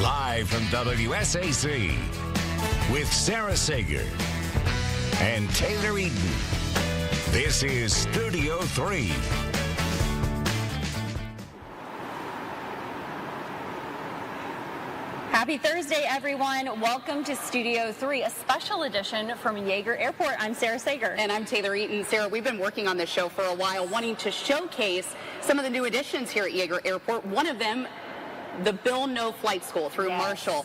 Live from WSAZ with Sarah Sager and Taylor Eaton. This is Studio 3. Happy Thursday, everyone. Welcome to Studio 3, a special edition from Yeager Airport. I'm Sarah Sager. And I'm Taylor Eaton. Sarah, we've been working on this show for a while, wanting to showcase some of the new additions here at Yeager Airport. One of them, the Bill No Flight School through Marshall.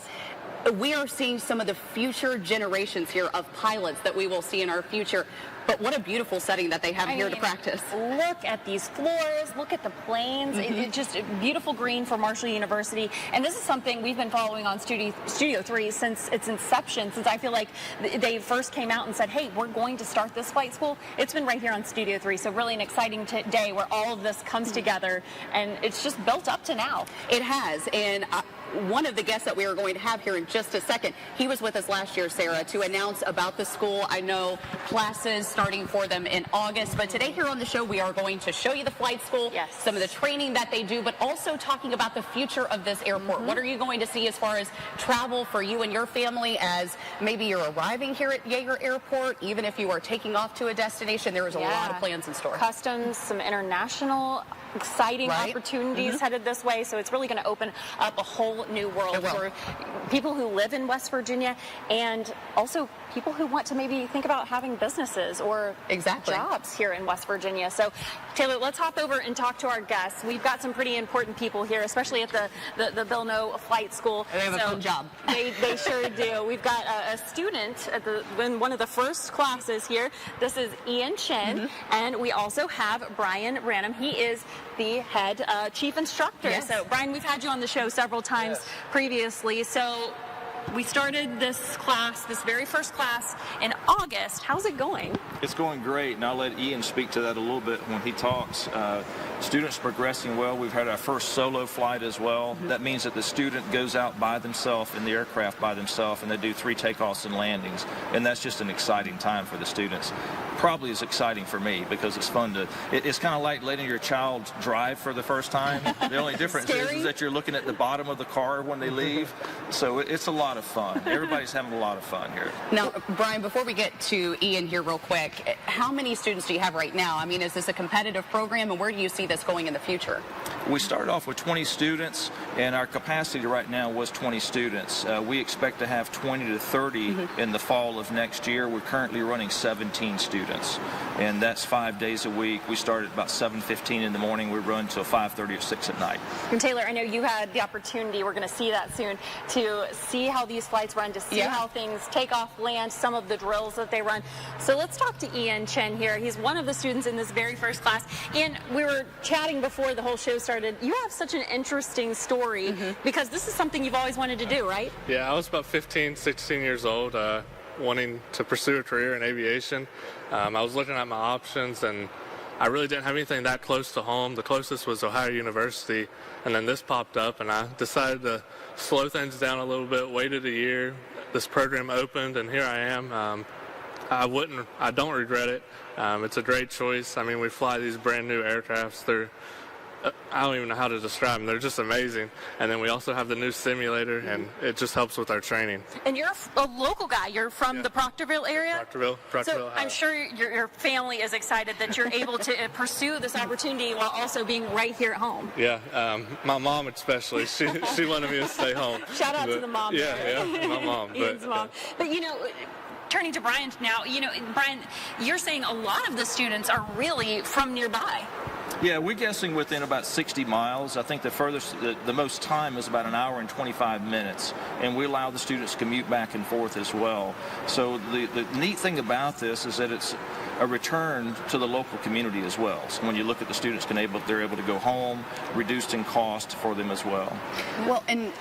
We are seeing some of the future generations here of pilots that we will see in our future. But what a beautiful setting that they have here to practice. Look at these floors. Look at the planes. It's just a beautiful green for Marshall University. And this is something we've been following on Studio 3 since its inception, since I feel like they first came out and said, hey, we're going to start this flight school. It's been right here on Studio 3. So really an exciting day where all of this comes together. And it's just built up to now. It has. And one of the guests that we are going to have here in just a second, he was with us last year, Sarah, to announce about the school. I know classes starting for them in August, but today here on the show, we are going to show you the flight school, some of the training that they do, but also talking about the future of this airport. What are you going to see as far as travel for you and your family as maybe you're arriving here at Yeager Airport, even if you are taking off to a destination? There is a lot of plans in store. Customs, some international exciting opportunities headed this way, so it's really going to open up a whole new world for people who live in West Virginia and also people who want to maybe think about having businesses or jobs here in West Virginia. So, Taylor, let's hop over and talk to our guests. We've got some pretty important people here, especially at the Bill No Flight School. They have a fun job. They sure do. We've got a student in one of the first classes here. This is Ian Chen, and we also have Brian Branham. He is the head chief instructor. So, Brian, we've had you on the show several times previously. So, we started this class, this very first class, in August. How's it going? It's going great, and I'll let Ian speak to that a little bit when he talks. Students progressing well. We've had our first solo flight as well. That means that the student goes out by themselves in the aircraft by themselves, and they do 3 takeoffs and landings, and that's just an exciting time for the students. Probably is exciting for me because it's fun to, it's kind of like letting your child drive for the first time. The only difference is that you're looking at the bottom of the car when they leave, so it's a lot of fun. Everybody's having a lot of fun here. Now, Brian, before we get to Ian here real quick, how many students do you have right now? I mean, is this a competitive program, and where do you see this going in the future? We started off with 20 students, and our capacity right now was 20 students. We expect to have 20 to 30 in the fall of next year. We're currently running 17 students, and that's 5 days a week. We start at about 7:15 in the morning. We run till 5:30 or 6 at night. And Taylor, I know you had the opportunity, we're going to see that soon, to see how these flights run, to see how things take off, land, some of the drills that they run. So let's talk to Ian Chen here. He's one of the students in this very first class. And we were chatting before the whole show started. You have such an interesting story because this is something you've always wanted to do, right? Yeah, I was about 15, 16 years old, wanting to pursue a career in aviation. I was looking at my options, and I really didn't have anything that close to home. The closest was Ohio University, and then this popped up, and I decided to slow things down a little bit, waited a year. This program opened, and here I am. I don't regret it. It's a great choice. I mean, we fly these brand new aircrafts. I don't even know how to describe them. They're just amazing. And then we also have the new simulator, and it just helps with our training. And you're a local guy. You're from the Proctorville area? Proctorville, so Ohio. I'm sure your family is excited that you're able to pursue this opportunity while also being right here at home. Yeah, my mom especially. She wanted me to stay home. Shout out to the mom. Yeah, my mom. Ian's mom. But, you know, turning to Brian now, you know, Brian, you're saying a lot of the students are really from nearby. Yeah, we're guessing within about 60 miles. I think the furthest, the most time is about 1 hour and 25 minutes, and we allow the students to commute back and forth as well. So the neat thing about this is that it's a return to the local community as well. So when you look at the students, they're able to go home, reduced in cost for them as well. Well, and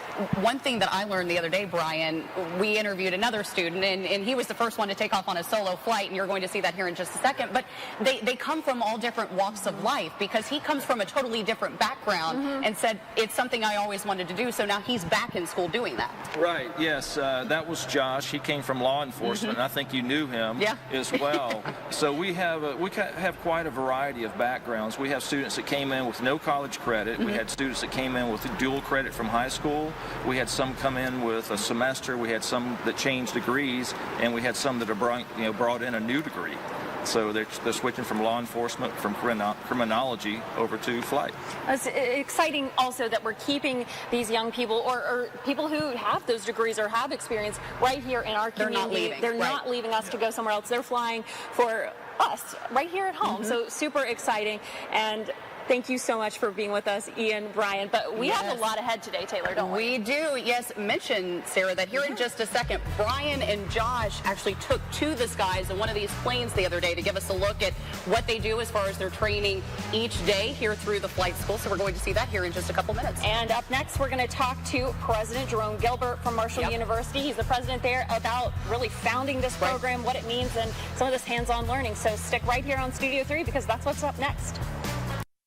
one thing that I learned the other day, Brian, we interviewed another student, and he was the first one to take off on a solo flight, and you're going to see that here in just a second, but they come from all different walks of life, because he comes from a totally different background and said, it's something I always wanted to do, so now he's back in school doing that. Right, yes, that was Josh. He came from law enforcement, and I think you knew him as well. So So we have quite a variety of backgrounds. We have students that came in with no college credit. We had students that came in with dual credit from high school. We had some come in with a semester. We had some that changed degrees, and we had some that are brought in a new degree. So they're switching from law enforcement, from criminology over to flight. It's exciting also that we're keeping these young people or people who have those degrees or have experience right here in our community. They're not leaving. They're not leaving us to go somewhere else. They're flying for us right here at home. So super exciting. And thank you so much for being with us, Ian, Brian. But we have a lot ahead today, Taylor, don't we? We do. Yes, mention, Sarah, that here in just a second, Brian and Josh actually took to the skies in one of these planes the other day to give us a look at what they do as far as their training each day here through the flight school. So we're going to see that here in just a couple minutes. And up next, we're going to talk to President Jerome Gilbert from Marshall University. He's the president there, about really founding this program, what it means, and some of this hands-on learning. So stick right here on Studio 3 because that's what's up next.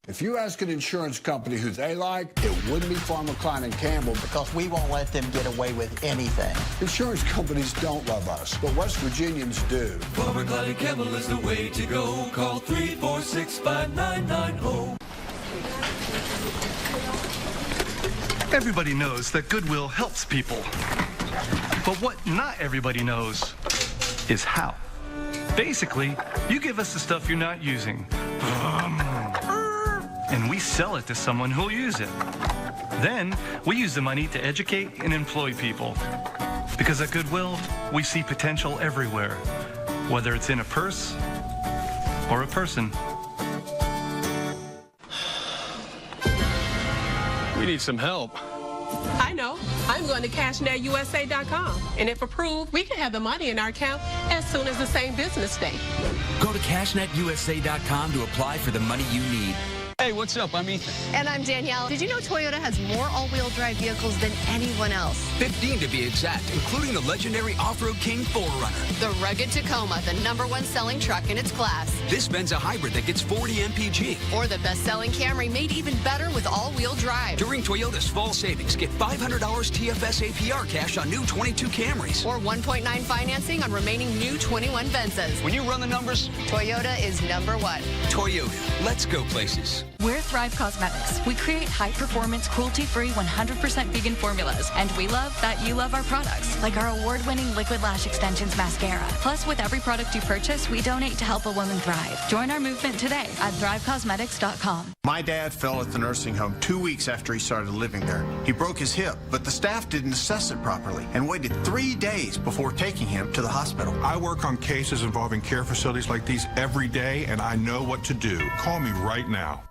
If you ask an insurance company who they like, it wouldn't be Farmer Klein and Campbell. Because we won't let them get away with anything. Insurance companies don't love us, but West Virginians do. Farmer Klein and Campbell is the way to go. Call 346-5990. Everybody knows that Goodwill helps people. But what not everybody knows is how. Basically, you give us the stuff you're not using. And we sell it to someone who'll use it. Then, we use the money to educate and employ people. Because at Goodwill, we see potential everywhere, whether it's in a purse or a person. We need some help. I know. I'm going to CashNetUSA.com. And if approved, we can have the money in our account as soon as the same business day. Go to CashNetUSA.com to apply for the money you need. Hey, what's up? I'm Ethan. And I'm Danielle. Did you know Toyota has more all-wheel drive vehicles than anyone else? 15 to be exact, including the legendary Off-Road King 4Runner. The rugged Tacoma, the #1 selling truck in its class. This Ben's a hybrid that gets 40 mpg. Or the best-selling Camry, made even better with all-wheel drive. During Toyota's fall savings, get $500 TFS APR cash on new 22 Camrys. Or 1.9 financing on remaining new 21 Benzas. When you run the numbers, Toyota is #1. Toyota, let's go places. We're Thrive Cosmetics. We create high-performance, cruelty-free, 100% vegan formulas. And we love that you love our products, like our award-winning Liquid Lash Extensions Mascara. Plus, with every product you purchase, we donate to help a woman thrive. Join our movement today at thrivecosmetics.com. My dad fell at the nursing home 2 weeks after he started living there. He broke his hip, but the staff didn't assess it properly and waited 3 days before taking him to the hospital. I work on cases involving care facilities like these every day, and I know what to do. Call me right now.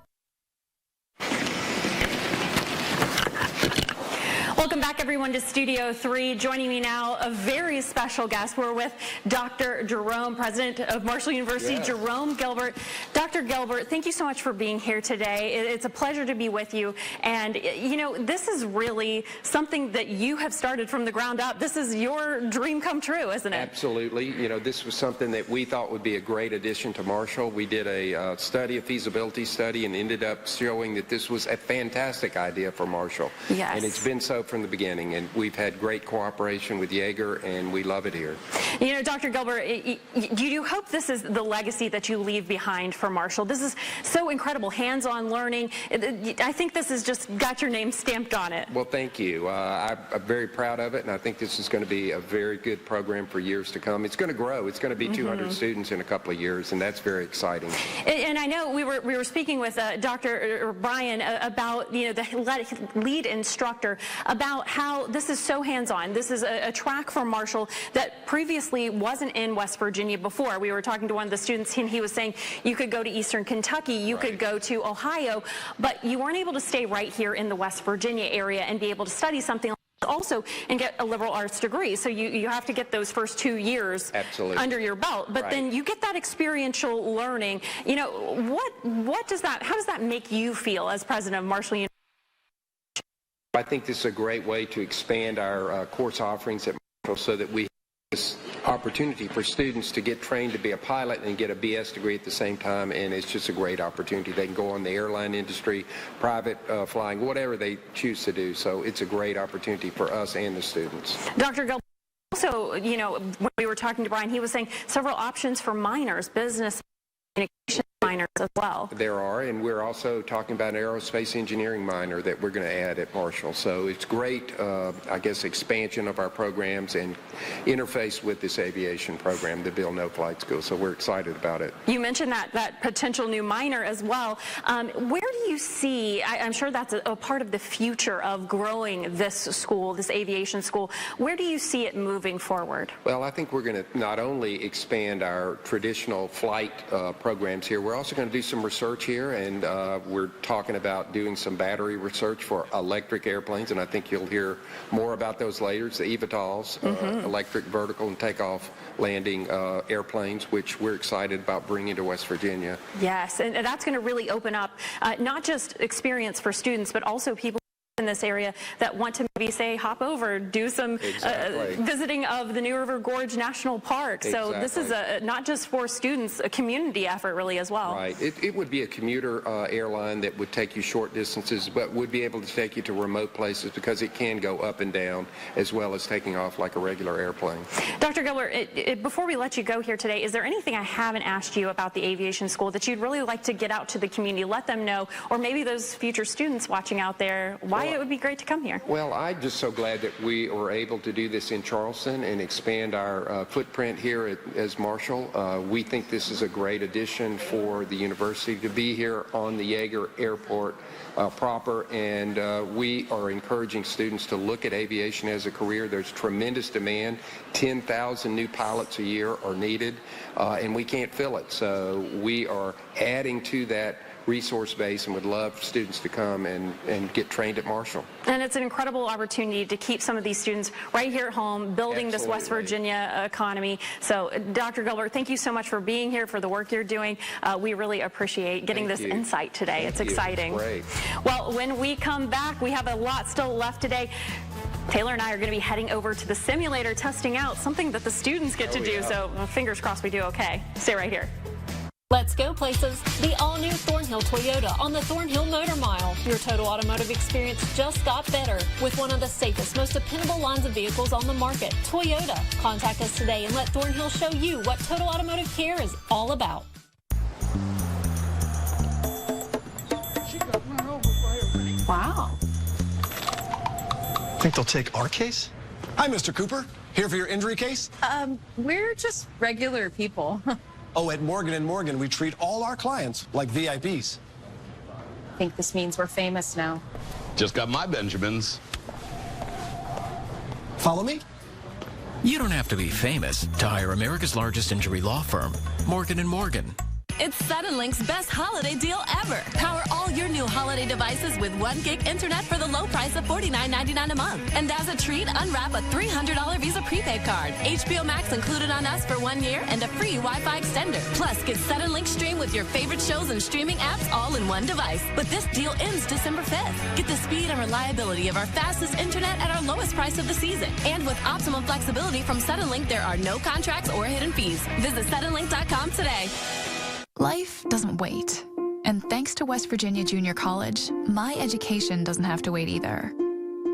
Welcome back, everyone, to Studio 3. Joining me now, a very special guest. We're with Dr. Jerome, president of Marshall University, Jerome Gilbert. Dr. Gilbert, thank you so much for being here today. It's a pleasure to be with you. And, you know, this is really something that you have started from the ground up. This is your dream come true, isn't it? Absolutely. You know, this was something that we thought would be a great addition to Marshall. We did a feasibility study, and ended up showing that this was a fantastic idea for Marshall. Yes. And it's been so from the beginning, and we've had great cooperation with Yeager, and we love it here. You know, Dr. Gilbert, do you hope this is the legacy that you leave behind for Marshall? This is so incredible, hands-on learning. I think this has just got your name stamped on it. Well, thank you. I'm very proud of it, and I think this is going to be a very good program for years to come. It's going to grow. It's going to be 200 students in a couple of years, and that's very exciting. And I know we were speaking with Dr. Brian about, you know, the lead instructor, about how this is so hands-on. This is a track for Marshall that previously wasn't in West Virginia before. We were talking to one of the students, and he was saying you could go to Eastern Kentucky, you could go to Ohio, but you weren't able to stay right here in the West Virginia area and be able to study something also and get a liberal arts degree. So you have to get those first 2 years under your belt, but then you get that experiential learning. You know, how does that make you feel as president of Marshall University? I think this is a great way to expand our course offerings at Marshall so that we have this opportunity for students to get trained to be a pilot and get a BS degree at the same time, and it's just a great opportunity. They can go on the airline industry, private flying, whatever they choose to do. So it's a great opportunity for us and the students. Dr. Gilbert, also also, you know, when we were talking to Brian, he was saying several options for minors, business, communication minors as well. There are, and we're also talking about an aerospace engineering minor that we're going to add at Marshall. So it's great, I guess, expansion of our programs and interface with this aviation program, the Bill No Flight School. So we're excited about it. You mentioned that potential new minor as well. Where do you see, I'm sure that's a part of the future of growing this school, this aviation school. Where do you see it moving forward? Well, I think we're going to not only expand our traditional flight programs here, we're also going to do some research here, and we're talking about doing some battery research for electric airplanes, and I think you'll hear more about those later. It's the eVTOLs, electric vertical and takeoff landing airplanes, which we're excited about bringing to West Virginia. Yes, and that's going to really open up not just experience for students, but also people in this area that want to maybe say hop over, do some visiting of the New River Gorge National Park. So this is not just for students, a community effort really as well. Right. It would be a commuter airline that would take you short distances, but would be able to take you to remote places because it can go up and down as well as taking off like a regular airplane. Dr. Gilbert, before we let you go here today, is there anything I haven't asked you about the aviation school that you'd really like to get out to the community, let them know, or maybe those future students watching out there, why it would be great to come here? Well, I'm just so glad that we were able to do this in Charleston and expand our footprint here as Marshall. We think this is a great addition for the university to be here on the Yeager Airport proper, and we are encouraging students to look at aviation as a career. There's tremendous demand. 10,000 new pilots a year are needed, and we can't fill it. So we are adding to that resource base and would love students to come and get trained at Marshall. And it's an incredible opportunity to keep some of these students right here at home, building this West Virginia economy. So, Dr. Gilbert, thank you so much for being here, for the work you're doing. We really appreciate getting this insight today. It's exciting. Great. Well, when we come back, we have a lot still left today. Taylor and I are going to be heading over to the simulator, testing out something that the students get to do. So, fingers crossed we do okay. Stay right here. Let's go places. The all-new Thornhill Toyota on the Thornhill Motor Mile. Your total automotive experience just got better with one of the safest, most dependable lines of vehicles on the market, Toyota. Contact us today and let Thornhill show you what total automotive care is all about. Wow. Think they'll take our case? Hi, Mr. Cooper. Here for your injury case? We're just regular people. Oh, at Morgan & Morgan, we treat all our clients like VIPs. I think this means we're famous now. Just got my Benjamins. Follow me? You don't have to be famous to hire America's largest injury law firm, Morgan & Morgan. It's Suddenlink's best holiday deal ever. Power all your new holiday devices with 1 gig internet for the low price of $49.99 a month. And as a treat, unwrap a $300 Visa prepaid card. HBO Max included on us for 1 year and a free Wi-Fi extender. Plus, get Suddenlink stream with your favorite shows and streaming apps all in one device. But this deal ends December 5th. Get the speed and reliability of our fastest internet at our lowest price of the season. And with optimum flexibility from Suddenlink, there are no contracts or hidden fees. Visit Suddenlink.com today. Life doesn't wait. And thanks to West Virginia Junior College, my education doesn't have to wait either.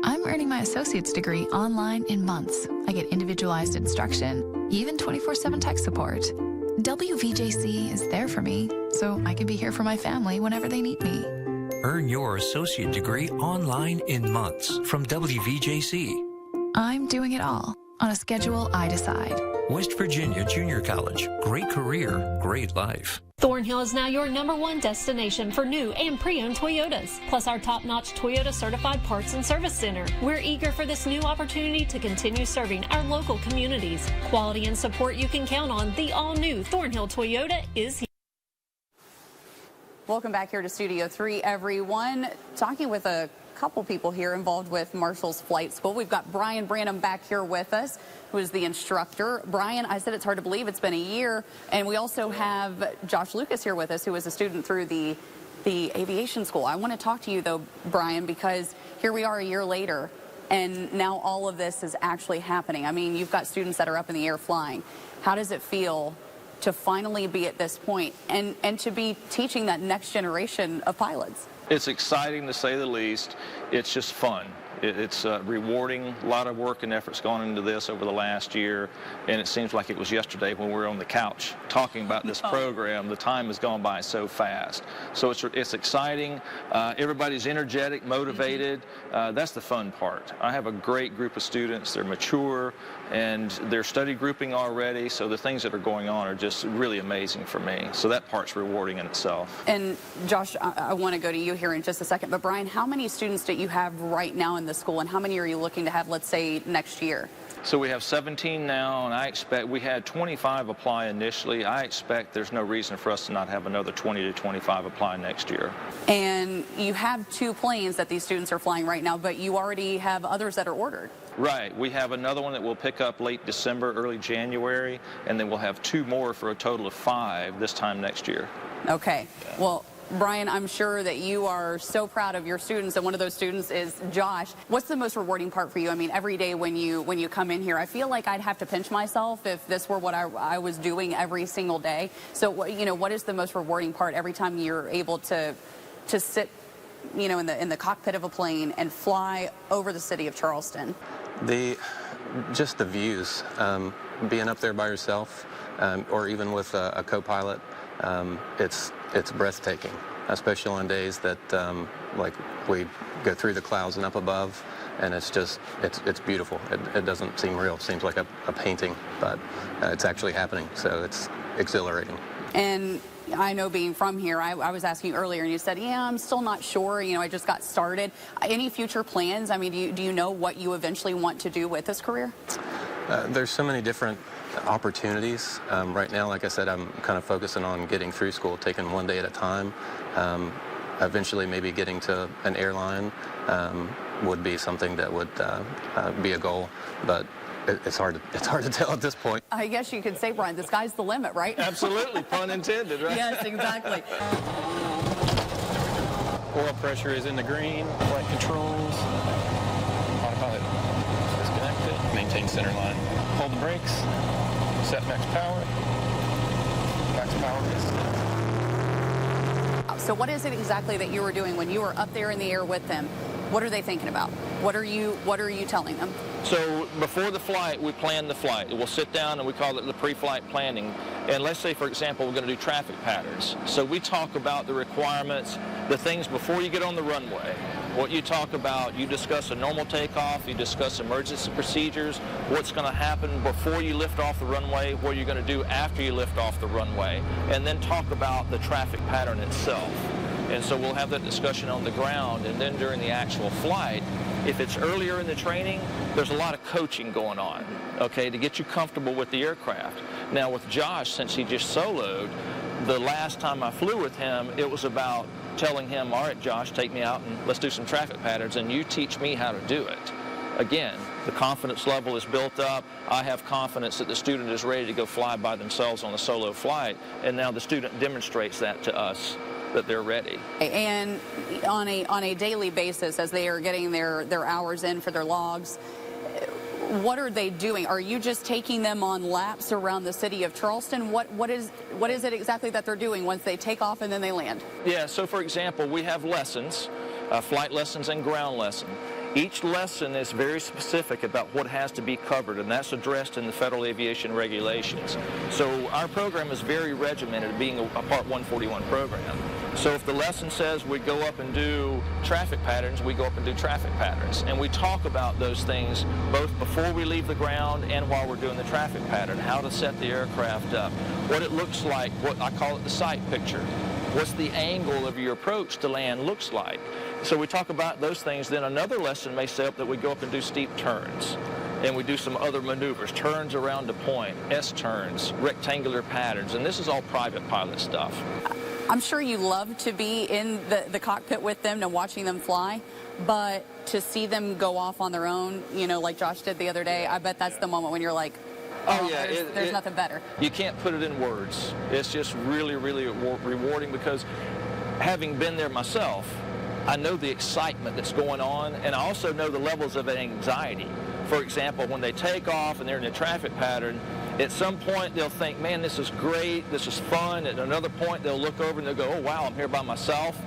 I'm earning my associate's degree online in months. I get individualized instruction, even 24/7 tech support. WVJC is there for me, so I can be here for my family whenever they need me. Earn your associate degree online in months from WVJC. I'm doing it all on a schedule I decide. West Virginia Junior College. Great career, great life. Thornhill is now your #1 destination for new and pre-owned Toyotas, plus our top-notch Toyota certified parts and service center. We're eager for this new opportunity to continue serving our local communities. Quality and support you can count on. The all-new Thornhill Toyota is here. Welcome back here to Studio 3, everyone. Talking with a couple people here involved with Marshall's Flight School. We've got Brian Branham back here with us, who is the instructor. Brian, I said it's hard to believe it's been a year. And we also have Josh Lucas here with us, who is a student through the aviation school. I want to talk to you, though, Brian, because here we are a year later, and now all of this is actually happening. I mean, you've got students that are up in the air flying. How does it feel to finally be at this point and to be teaching that next generation of pilots? It's exciting to say the least. It's just fun. It's rewarding. A lot of work and effort's gone into this over the last year, and it seems like it was yesterday when we were on the couch talking about this program. The time has gone by so fast. So it's exciting. Everybody's energetic, motivated. That's the fun part. I have a great group of students. They're mature, and they're study grouping already, so the things that are going on are just really amazing for me. So that part's rewarding in itself. And Josh, I want to go to you here in just a second, but Brian, how many students do you have right now in the school, and how many are you looking to have, let's say, next year? So we have 17 now, and I expect we had 25 apply initially. I expect there's no reason for us to not have another 20 to 25 apply next year. And you have 2 planes that these students are flying right now, but you already have others that are ordered. Right. We have another one that we'll pick up late December, early January, and then we'll have 2 more for a total of 5 this time next year. Okay. Well, Brian, I'm sure that you are so proud of your students, and one of those students is Josh. What's the most rewarding part for you? I mean, every day when you come in here, I feel like I'd have to pinch myself if this were what I was doing every single day. So, what is the most rewarding part every time you're able to sit, in the cockpit of a plane and fly over the city of Charleston? Just the views, being up there by yourself, or even with a co-pilot, it's breathtaking, especially on days that like we go through the clouds and up above, and it's beautiful. It doesn't seem real. It seems like a painting, but it's actually happening, so it's exhilarating. And I know, being from here, I was asking you earlier, and you said, yeah, I'm still not sure. I just got started. Any future plans? I mean, do you know what you eventually want to do with this career? There's so many different opportunities. Right now, like I said, I'm kind of focusing on getting through school, taking one day at a time. Eventually, maybe getting to an airline would be something that would be a goal, but it's hard to tell at this point. I guess you could say, Brian, the sky's the limit, right? Absolutely, pun intended, right? Yes, exactly. Oil pressure is in the green, flight controls, autopilot disconnected, maintain center line. Hold the brakes, set max power is. So what is it exactly that you were doing when you were up there in the air with them? What are they thinking about? What are you telling them? So before the flight, we plan the flight. We'll sit down and we call it the pre-flight planning. And let's say, for example, we're going to do traffic patterns. So we talk about the requirements, the things before you get on the runway. What you talk about, you discuss a normal takeoff, you discuss emergency procedures, what's going to happen before you lift off the runway, what you're going to do after you lift off the runway, and then talk about the traffic pattern itself. And so we'll have that discussion on the ground, and then during the actual flight, if it's earlier in the training, there's a lot of coaching going on, okay, to get you comfortable with the aircraft. Now with Josh, since he just soloed, the last time I flew with him, it was about telling him, all right, Josh, take me out and let's do some traffic patterns, and you teach me how to do it. Again, the confidence level is built up. I have confidence that the student is ready to go fly by themselves on a solo flight, and now the student demonstrates that to us, that they're ready. And on a daily basis, as they are getting their hours in for their logs, what are they doing? Are you just taking them on laps around the city of Charleston? What is it exactly that they're doing once they take off and then they land? Yeah, so for example, we have lessons, flight lessons and ground lesson. Each lesson is very specific about what has to be covered, and that's addressed in the Federal Aviation Regulations. So our program is very regimented, being a Part 141 program. So if the lesson says we go up and do traffic patterns, we go up and do traffic patterns. And we talk about those things both before we leave the ground and while we're doing the traffic pattern, how to set the aircraft up, what it looks like, what I call it the sight picture. What's the angle of your approach to land looks like. So we talk about those things. Then another lesson may say up that we go up and do steep turns. And we do some other maneuvers, turns around a point, S-turns, rectangular patterns. And this is all private pilot stuff. I'm sure you love to be in the cockpit with them and watching them fly, but to see them go off on their own, like Josh did the other day, I bet that's the moment when you're like, oh yeah, there's nothing better. You can't put it in words. It's just really, really rewarding, because having been there myself, I know the excitement that's going on, and I also know the levels of anxiety. For example, when they take off and they're in a traffic pattern, at some point they'll think, man, this is great, this is fun. At another point they'll look over and they'll go, oh wow, I'm here by myself.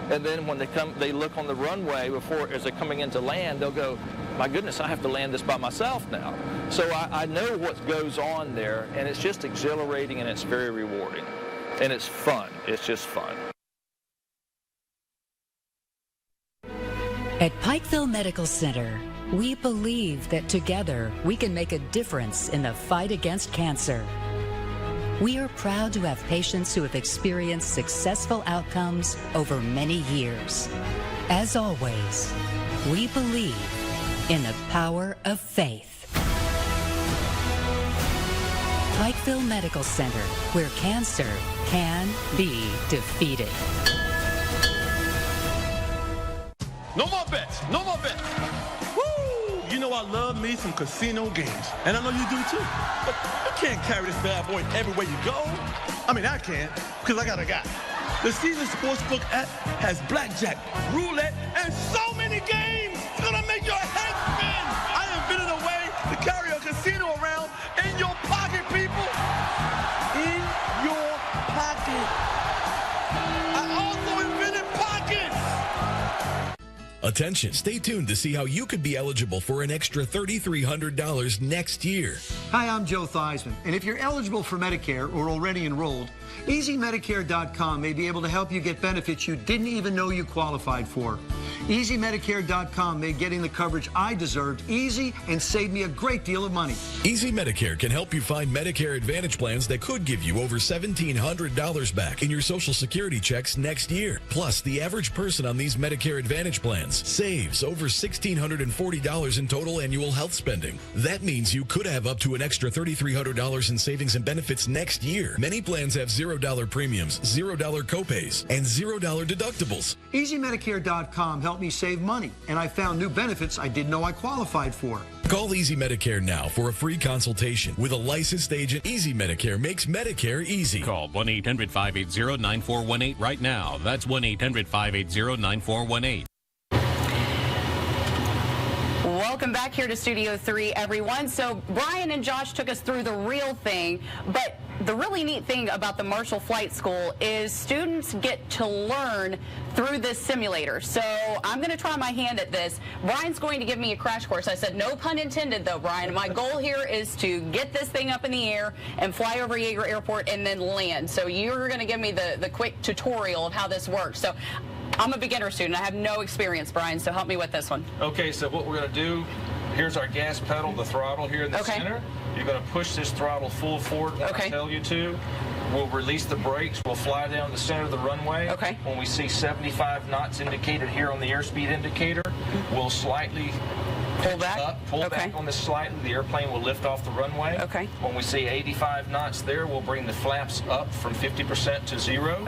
and then when they look on the runway as they're coming into land, they'll go, my goodness, I have to land this by myself now. So I know what goes on there, and it's just exhilarating, and it's very rewarding. And it's fun. It's just fun. At Pikeville Medical Center, we believe that together we can make a difference in the fight against cancer. We are proud to have patients who have experienced successful outcomes over many years. As always, we believe in the power of faith. Pikeville Medical Center, where cancer can be defeated. No more bets. No more bets. Woo! You know I love me some casino games. And I know you do too. But you can't carry this bad boy everywhere you go. I mean, I can, because I got a guy. The Caesar Sportsbook app has blackjack, roulette, and so many games. It's gonna make your head spin. I invented a way to carry a casino around in your pocket, people. In your pocket. I also invented pockets. Attention, stay tuned to see how you could be eligible for an extra $3,300 next year. Hi, I'm Joe Theismann, and if you're eligible for Medicare or already enrolled, EasyMedicare.com may be able to help you get benefits you didn't even know you qualified for. EasyMedicare.com made getting the coverage I deserved easy and saved me a great deal of money. Easy Medicare can help you find Medicare Advantage plans that could give you over $1,700 back in your Social Security checks next year. Plus, the average person on these Medicare Advantage plans saves over $1,640 in total annual health spending. That means you could have up to an extra $3,300 in savings and benefits next year. Many plans have $0 premiums, $0 copays, and $0 deductibles. EasyMedicare.com helped me save money, and I found new benefits I didn't know I qualified for. Call Easy Medicare now for a free consultation. With a licensed agent, Easy Medicare makes Medicare easy. Call 1-800-580-9418 right now. That's 1-800-580-9418. Welcome back here to Studio 3, everyone. So Brian and Josh took us through the real thing, but the really neat thing about the Marshall Flight School is students get to learn through this simulator. So I'm going to try my hand at this. Brian's going to give me a crash course. I said no pun intended, though, Brian. My goal here is to get this thing up in the air and fly over Yeager Airport and then land. So you're going to give me the quick tutorial of how this works. So I'm a beginner student. I have no experience, Brian, so help me with this one. Okay, so what we're going to do, here's our gas pedal, the throttle here in the center. You're going to push this throttle full forward when I tell you to. We'll release the brakes. We'll fly down the center of the runway. When we see 75 knots indicated here on the airspeed indicator, we'll slightly pull back on this slightly. The airplane will lift off the runway. When we see 85 knots there, we'll bring the flaps up from 50% to 0.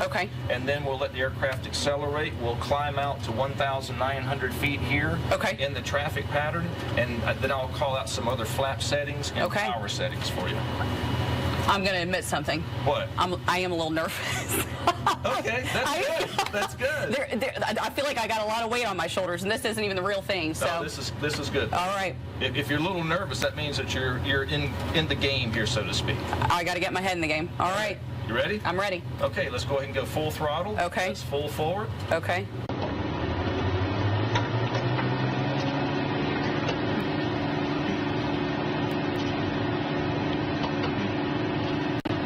And then we'll let the aircraft accelerate. We'll climb out to 1,900 feet here in the traffic pattern. And then I'll call out some other flap settings and power settings for you. I'm going to admit something. What? I am a little nervous. Okay, that's good. That's good. I feel like I got a lot of weight on my shoulders, and this isn't even the real thing. So no, this is good. All right. If you're a little nervous, that means that you're in the game here, so to speak. I got to get my head in the game. All right. You ready? I'm ready. Okay, let's go ahead and go full throttle. That's full forward. Okay.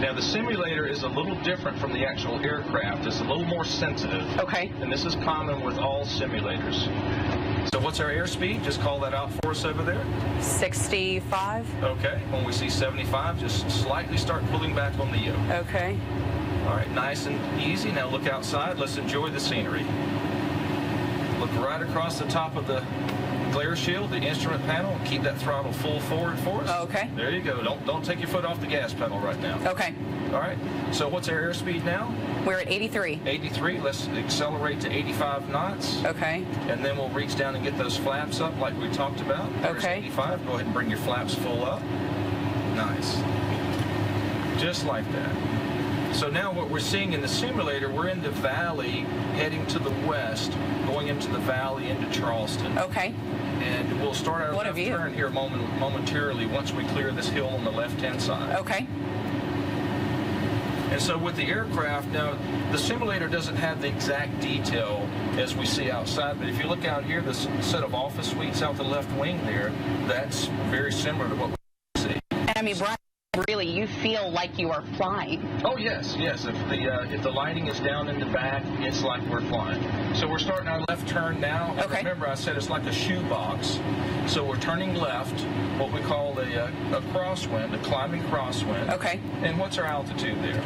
Now, the simulator is a little different from the actual aircraft. It's a little more sensitive. And this is common with all simulators. So what's our airspeed? Just call that out for us over there. 65. Okay. When we see 75, just slightly start pulling back on the yoke. Okay. All right, nice and easy. Now look outside. Let's enjoy the scenery. Look right across the top of the glare shield, the instrument panel, and keep that throttle full forward for us. Okay. There you go. Don't take your foot off the gas pedal right now. Okay. All right. So what's our airspeed now? We're at 83. 83. Let's accelerate to 85 knots. Okay. And then we'll reach down and get those flaps up like we talked about. There's 85. Go ahead and bring your flaps full up. Nice. Just like that. So now what we're seeing in the simulator, we're in the valley heading to the west, going into the valley into Charleston. Okay. And we'll start our left turn here momentarily once we clear this hill on the left-hand side. Okay. And so with the aircraft, now the simulator doesn't have the exact detail as we see outside. But if you look out here, this set of office suites out the left wing there, that's very similar to what we see. I mean, Brian, really, you feel like you are flying. Oh, yes. If the lighting is down in the back, it's like we're flying. So we're starting our left turn now. Okay. Remember, I said it's like a shoebox. So we're turning left, what we call a crosswind, a climbing crosswind. Okay. And what's our altitude there?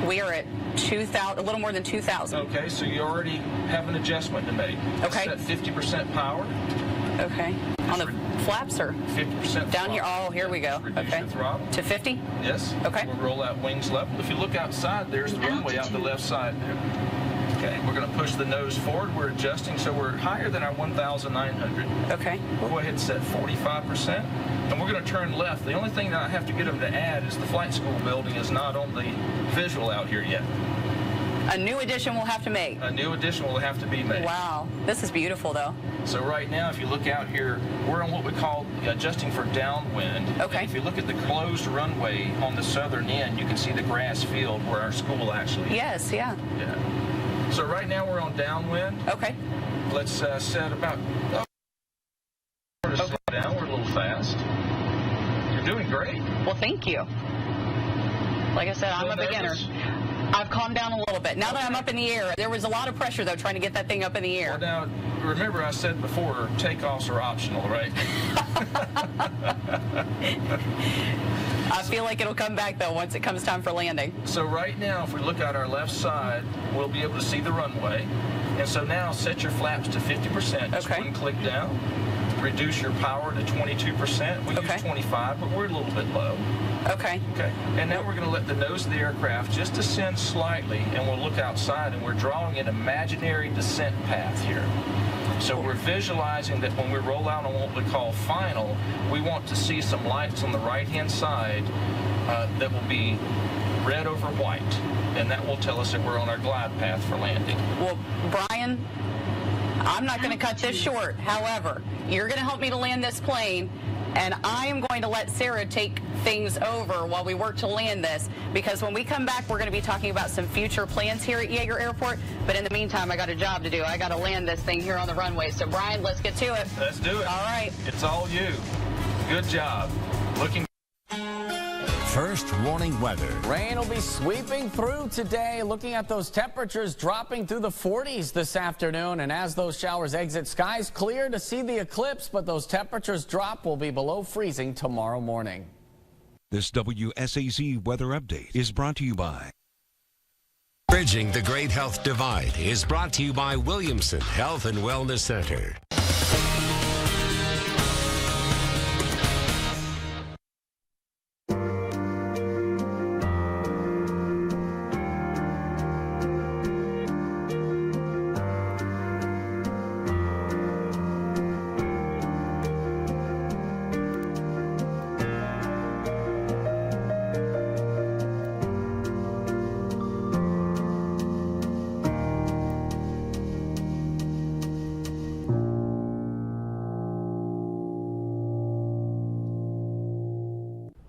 We are at 2,000, a little more than 2,000. Okay, so you already have an adjustment to make. Okay. Set 50% power. Okay. On the flaps or 50% down here? Oh, here we go. Reduce your throttle. To 50? Yes. Okay. We'll roll out wings level. If you look outside, there's the runway out the left side there. Okay, we're going to push the nose forward. We're adjusting, so we're higher than our 1,900. Okay. We'll go ahead and set 45%, and we're going to turn left. The only thing that I have to get them to add is the flight school building is not on the visual out here yet. A new addition we'll have to make. A new addition will have to be made. Wow. This is beautiful, though. So right now, if you look out here, we're on what we call adjusting for downwind. Okay. And if you look at the closed runway on the southern end, you can see the grass field where our school actually is. Yes, yeah. Yeah. So right now, we're on downwind. Okay. Let's set about... slow down. We're a little fast. You're doing great. Well, thank you. Like I said, I'm a beginner. I've calmed down a little bit. Now that I'm up in the air, there was a lot of pressure, though, trying to get that thing up in the air. Well, now, remember I said before, takeoffs are optional, right? I feel like it'll come back, though, once it comes time for landing. So right now, if we look at our left side, we'll be able to see the runway. And so now, set your flaps to 50%. Just one click down. Reduce your power to 22%. We use 25, but we're a little bit low. Okay. Okay. And now we're going to let the nose of the aircraft just descend slightly, and we'll look outside, and we're drawing an imaginary descent path here. So we're visualizing that when we roll out on what we call final, we want to see some lights on the right-hand side that will be red over white, and that will tell us that we're on our glide path for landing. Well, Brian, I'm not going to cut this short. However, you're going to help me to land this plane, and I am going to let Sarah take things over while we work to land this, because when we come back, we're going to be talking about some future plans here at Yeager Airport. But in the meantime, I got a job to do. I got to land this thing here on the runway. So, Brian, let's get to it. Let's do it. All right. It's all you. Good job. Looking. First warning weather. Rain will be sweeping through today. Looking at those temperatures dropping through the 40s this afternoon. And as those showers exit, skies clear to see the eclipse, but those temperatures drop will be below freezing tomorrow morning. This WSAZ weather update is brought to you by Bridging the Great Health Divide is brought to you by Williamson Health and Wellness Center.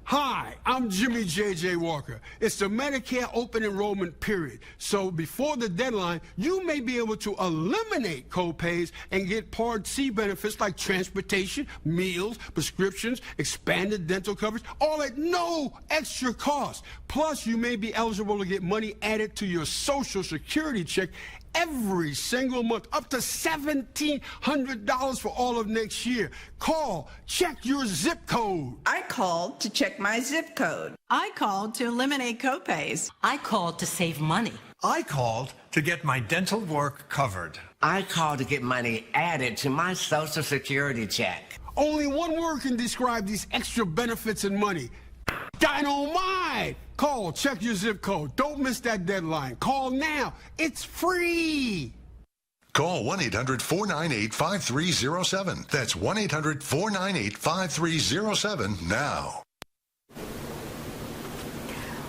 Hi, I'm Jimmy J.J. Walker. It's the Medicare open enrollment period. So before the deadline, you may be able to eliminate co-pays and get Part C benefits like transportation, meals, prescriptions, expanded dental coverage, all at no extra cost. Plus, you may be eligible to get money added to your Social Security check every single month, up to $1,700 for all of next year. Call, check your zip code. I called to check my zip code. I called to eliminate copays. I called to save money. I called to get my dental work covered. I called to get money added to my Social Security check. Only one word can describe these extra benefits and money. Dynamite! Call, check your zip code. Don't miss that deadline. Call now. It's free. Call 1-800-498-5307. That's 1-800-498-5307 now.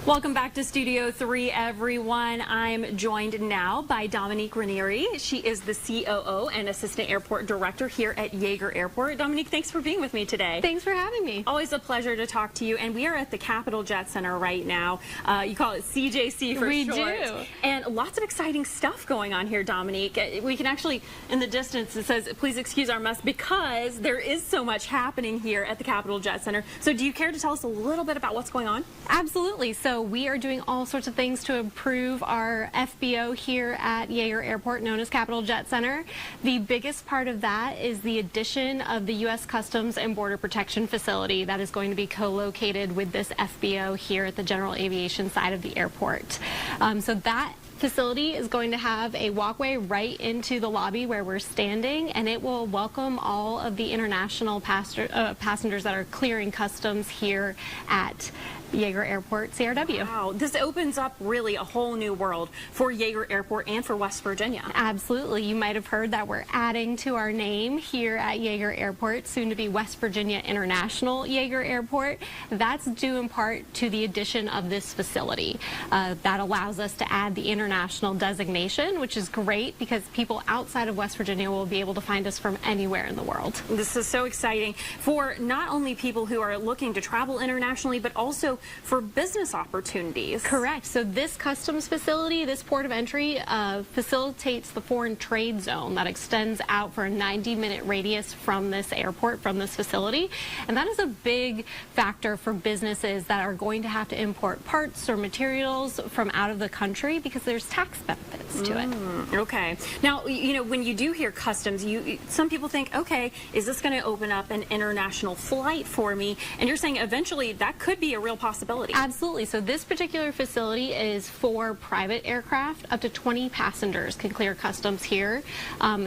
Welcome back to Studio 3, everyone. I'm joined now by Dominique Ranieri. She is the COO and Assistant Airport Director here at Yeager Airport. Dominique, thanks for being with me today. Thanks for having me. Always a pleasure to talk to you. And we are at the Capital Jet Center right now. You call it CJC for short. We do. And lots of exciting stuff going on here, Dominique. We can actually, in the distance, it says, please excuse our mess, because there is so much happening here at the Capital Jet Center. So do you care to tell us a little bit about what's going on? Absolutely. So we are doing all sorts of things to improve our FBO here at Yeager Airport, known as Capital Jet Center. The biggest part of that is the addition of the U.S. Customs and Border Protection facility that is going to be co-located with this FBO here at the general aviation side of the airport. So that facility is going to have a walkway right into the lobby where we're standing, and it will welcome all of the international passengers that are clearing customs here at Yeager Airport, CRW. Wow, this opens up really a whole new world for Yeager Airport and for West Virginia. Absolutely. You might have heard that we're adding to our name here at Yeager Airport, soon to be West Virginia International Yeager Airport. That's due in part to the addition of this facility. That allows us to add the international designation, which is great because people outside of West Virginia will be able to find us from anywhere in the world. This is so exciting for not only people who are looking to travel internationally, but also for business opportunities. Correct. So this customs facility, this port of entry, facilitates the foreign trade zone that extends out for a 90-minute radius from this airport, from this facility. And that is a big factor for businesses that are going to have to import parts or materials from out of the country because there's tax benefits to it. Okay. Now, you know, when you do hear customs, some people think, okay, is this going to open up an international flight for me? And you're saying eventually that could be a real possibility. Absolutely. So this particular facility is for private aircraft. Up to 20 passengers can clear customs here.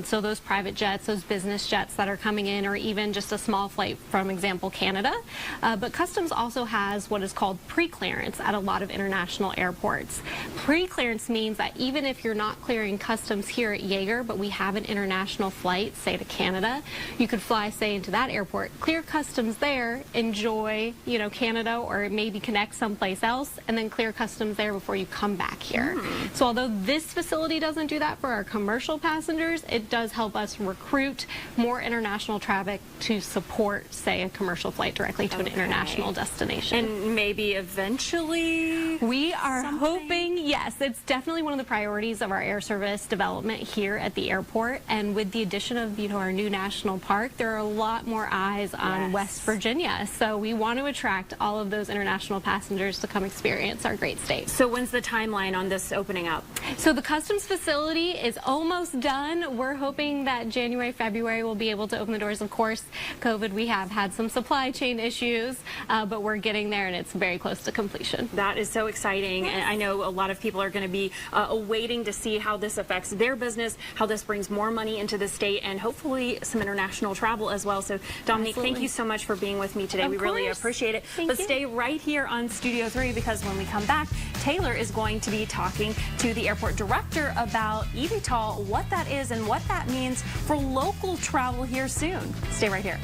So those private jets, those business jets that are coming in, or even just a small flight from, example, Canada. But customs also has what is called pre-clearance at a lot of international airports. Pre-clearance means that even if you're not clearing customs here at Yeager, but we have an international flight, say to Canada, you could fly, say, into that airport, clear customs there, enjoy, you know, Canada, or maybe connect someplace else, and then clear customs there before you come back here. So although this facility doesn't do that for our commercial passengers, it does help us recruit more international traffic to support, say, a commercial flight directly to an international destination. And maybe eventually we are hoping, yes, it's definitely one of the priorities of our air service development here at the airport. And with the addition of, you know, our new national park, there are a lot more eyes on West Virginia. So we want to attract all of those international passengers to come experience our great state. So when's the timeline on this opening up? So the customs facility is almost done. We're hoping that January, February we'll be able to open the doors. Of course, COVID, we have had some supply chain issues, but we're getting there and it's very close to completion. That is so exciting. And I know a lot of people are going to be waiting to see how this affects their business, how this brings more money into the state, and hopefully some international travel as well. So Dominique, thank you so much for being with me today. We really appreciate it. But stay right here on Studio 3, because when we come back, Taylor is going to be talking to the airport director about eVTOL, what that is and what that means for local travel here soon. Stay right here.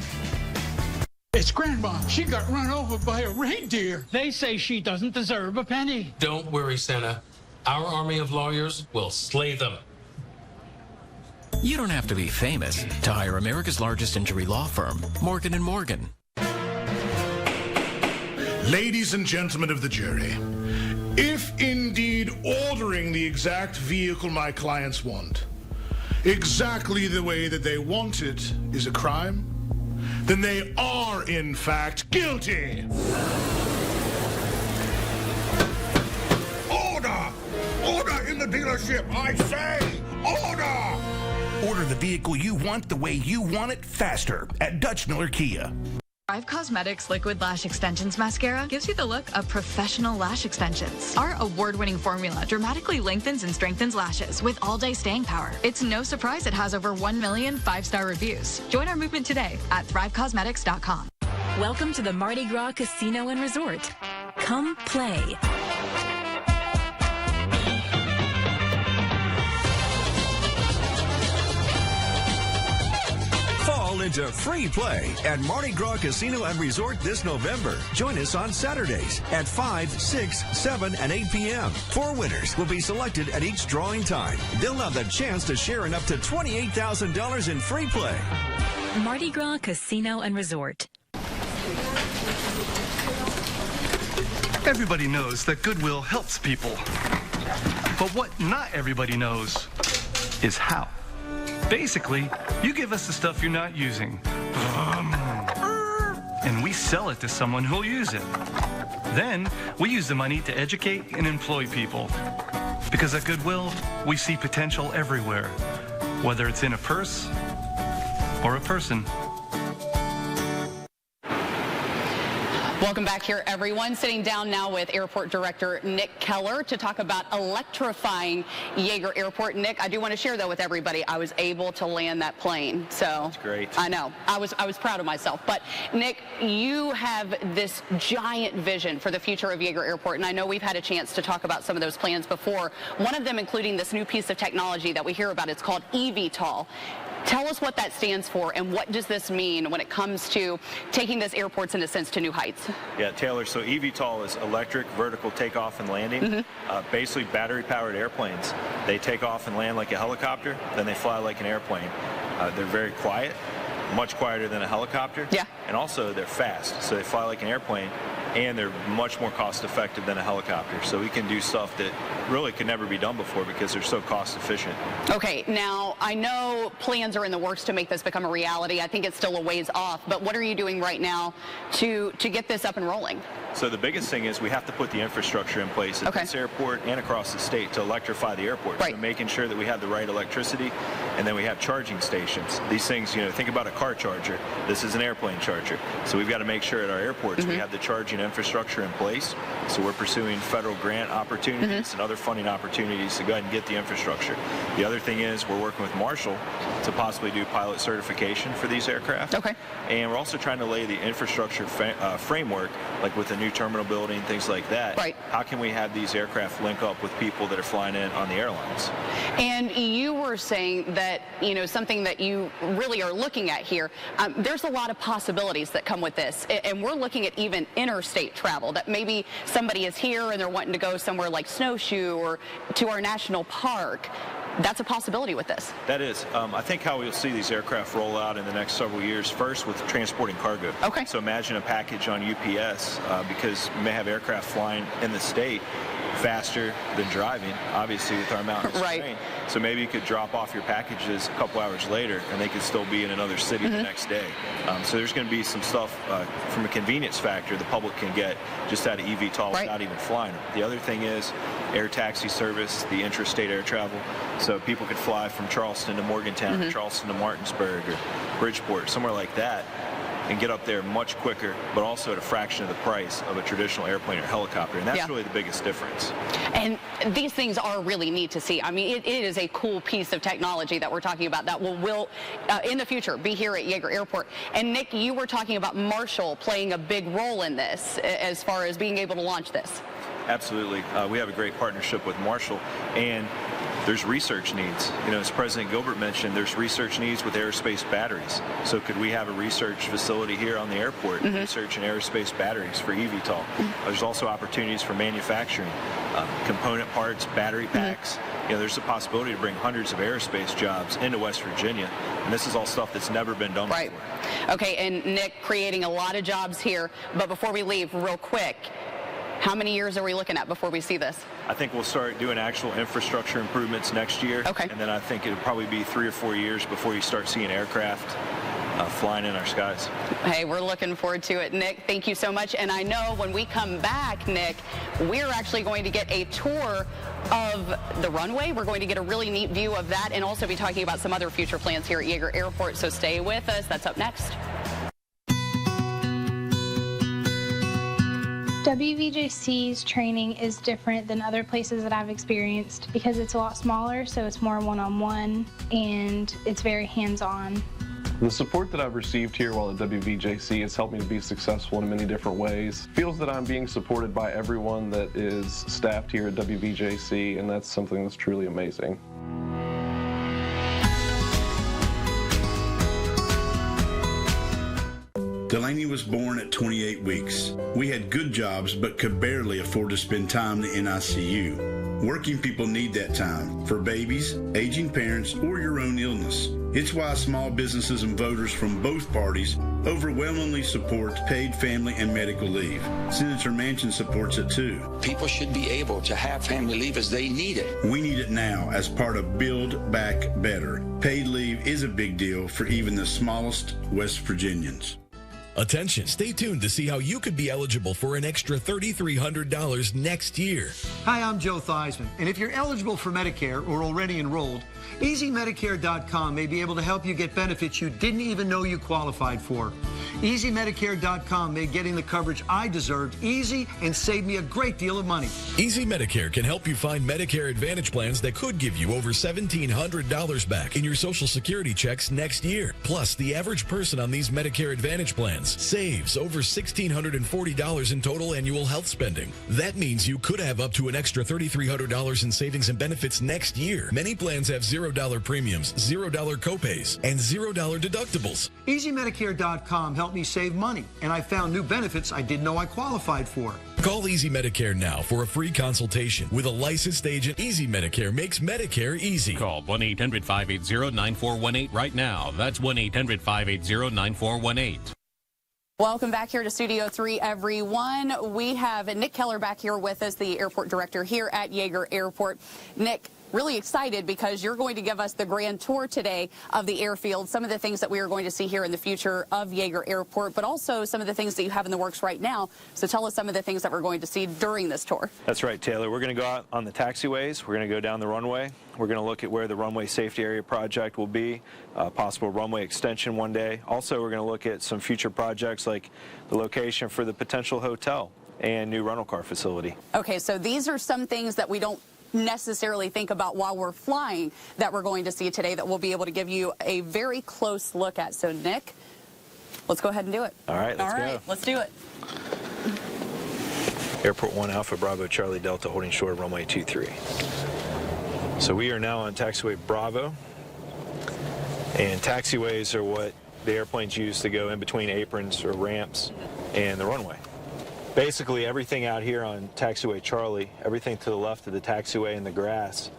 It's Grandma. She got run over by a reindeer. They say she doesn't deserve a penny. Don't worry, Santa. Our army of lawyers will slay them. You don't have to be famous to hire America's largest injury law firm, Morgan & Morgan. Ladies and gentlemen of the jury, if indeed ordering the exact vehicle my clients want, exactly the way that they want it, is a crime, then they are, in fact, guilty. Order! Order in the dealership, I say! Order! Order the vehicle you want the way you want it, faster at Dutch Miller Kia. Thrive Cosmetics Liquid Lash Extensions Mascara gives you the look of professional lash extensions. Our award-winning formula dramatically lengthens and strengthens lashes with all-day staying power. It's no surprise it has over 1 million 5-star reviews. Join our movement today at thrivecosmetics.com. Welcome to the Mardi Gras Casino and Resort. Come play. Fall travel into free play at Mardi Gras Casino and Resort this November. Join us on Saturdays at 5, 6, 7, and 8 p.m. 4 winners will be selected at each drawing time. They'll have the chance to share in up to $28,000 in free play. Mardi Gras Casino and Resort. Everybody knows that goodwill helps people. But what not everybody knows is how. Basically, you give us the stuff you're not using. And we sell it to someone who'll use it. Then, we use the money to educate and employ people. Because at Goodwill, we see potential everywhere, whether it's in a purse or a person. Welcome back here, everyone. Sitting down now with Airport Director Nick Keller to talk about electrifying Yeager Airport. Nick, I do want to share, though, with everybody, I was able to land that plane. So that's great. I know. I was proud of myself. But, Nick, you have this giant vision for the future of Yeager Airport, and I know we've had a chance to talk about some of those plans before, one of them including this new piece of technology that we hear about. It's called eVTOL. Tell us what that stands for and what does this mean when it comes to taking this airports, in a sense, to new heights? Yeah, Taylor, so eVTOL is electric vertical takeoff and landing. Basically battery-powered airplanes. They take off and land like a helicopter, then they fly like an airplane. They're very quiet, much quieter than a helicopter. Yeah. And also they're fast, so they fly like an airplane, and they're much more cost-effective than a helicopter. So we can do stuff that really could never be done before because they're so cost-efficient. Okay, now I know plans are in the works to make this become a reality. I think it's still a ways off, but what are you doing right now to get this up and rolling? So the biggest thing is we have to put the infrastructure in place at this airport and across the state to electrify the airport. Right. So making sure that we have the right electricity, and then we have charging stations. These things, you know, think about a car charger. This is an airplane charger. So we've got to make sure at our airports we have the charging infrastructure in place. So we're pursuing federal grant opportunities and other funding opportunities to go ahead and get the infrastructure. The other thing is we're working with Marshall to possibly do pilot certification for these aircraft. Okay. And we're also trying to lay the infrastructure framework, like with the new terminal building, things like that. Right. How can we have these aircraft link up with people that are flying in on the airlines? And you were saying that, you know, something that you really are looking at here, there's a lot of possibilities that come with this. And we're looking at even interstate travel, that maybe somebody is here and they're wanting to go somewhere like Snowshoe or to our national park. That's a possibility with this. That is. I think how we'll see these aircraft roll out in the next several years, first with transporting cargo. Okay. So imagine a package on UPS, because you may have aircraft flying in the state faster than driving, obviously, with our mountain terrain. So maybe you could drop off your packages a couple hours later and they could still be in another city the next day. So there's going to be some stuff from a convenience factor the public can get just out of eVTOL without even flying them. The other thing is air taxi service, the intrastate air travel. So people could fly from Charleston to Morgantown, or Charleston to Martinsburg, or Bridgeport, somewhere like that, and get up there much quicker, but also at a fraction of the price of a traditional airplane or helicopter. And that's really the biggest difference. And these things are really neat to see. I mean, it is a cool piece of technology that we're talking about that will in the future, be here at Yeager Airport. And Nick, you were talking about Marshall playing a big role in this as far as being able to launch this. Absolutely. We have a great partnership with Marshall, and there's research needs. You know, as President Gilbert mentioned, there's research needs with aerospace batteries. So could we have a research facility here on the airport, research in aerospace batteries for eVTOL? There's also opportunities for manufacturing, component parts, battery packs. You know, there's a possibility to bring hundreds of aerospace jobs into West Virginia, and this is all stuff that's never been done before. Okay, and Nick, creating a lot of jobs here, but before we leave, real quick, how many years are we looking at before we see this? I think we'll start doing actual infrastructure improvements next year. Okay. And then I think it'll probably be 3 or 4 years before you start seeing aircraft flying in our skies. Hey, we're looking forward to it. Nick, thank you so much. And I know when we come back, Nick, we're actually going to get a tour of the runway. We're going to get a really neat view of that and also be talking about some other future plans here at Yeager Airport. So stay with us. That's up next. WVJC's training is different than other places that I've experienced because it's a lot smaller, so it's more one-on-one and it's very hands-on. The support that I've received here while at WVJC has helped me to be successful in many different ways. Feels that I'm being supported by everyone that is staffed here at WVJC, and that's something that's truly amazing. Delaney was born at 28 weeks. We had good jobs but could barely afford to spend time in the NICU. Working people need that time for babies, aging parents, or your own illness. It's why small businesses and voters from both parties overwhelmingly support paid family and medical leave. Senator Manchin supports it too. People should be able to have family leave as they need it. We need it now as part of Build Back Better. Paid leave is a big deal for even the smallest West Virginians. Attention, stay tuned to see how you could be eligible for an extra $3,300 next year. Hi, I'm Joe Theismann, and if you're eligible for Medicare or already enrolled, EasyMedicare.com may be able to help you get benefits you didn't even know you qualified for. EasyMedicare.com made getting the coverage I deserved easy and saved me a great deal of money. Easy Medicare can help you find Medicare Advantage plans that could give you over $1,700 back in your Social Security checks next year. Plus, the average person on these Medicare Advantage plans saves over $1,640 in total annual health spending. That means you could have up to an extra $3,300 in savings and benefits next year. Many plans have $0 premiums, $0 copays, and $0 deductibles. EasyMedicare.com helped me save money, and I found new benefits I didn't know I qualified for. Call Easy Medicare now for a free consultation. With a licensed agent, Easy Medicare makes Medicare easy. Call 1-800-580-9418 right now. That's 1-800-580-9418. Welcome back here to Studio 3, everyone. We have Nick Keller back here with us, the airport director here at Yeager Airport. Nick, really excited because you're going to give us the grand tour today of the airfield, some of the things that we are going to see here in the future of Yeager Airport, but also some of the things that you have in the works right now. So tell us some of the things that we're going to see during this tour. That's right, Taylor. We're going to go out on the taxiways. We're going to go down the runway. We're going to look at where the runway safety area project will be, possible runway extension one day. Also, we're going to look at some future projects like the location for the potential hotel and new rental car facility. Okay, so these are some things that we don't necessarily think about while we're flying that we're going to see today that we'll be able to give you a very close look at. So, Nick, let's go ahead and do it. All right, let's go. Let's do it. Airport 1 Alpha Bravo Charlie Delta holding short runway 23. So we are now on taxiway Bravo, and taxiways are what the airplanes use to go in between aprons or ramps and the runway. Basically, everything out here on taxiway Charlie, everything to the left of the taxiway and the grass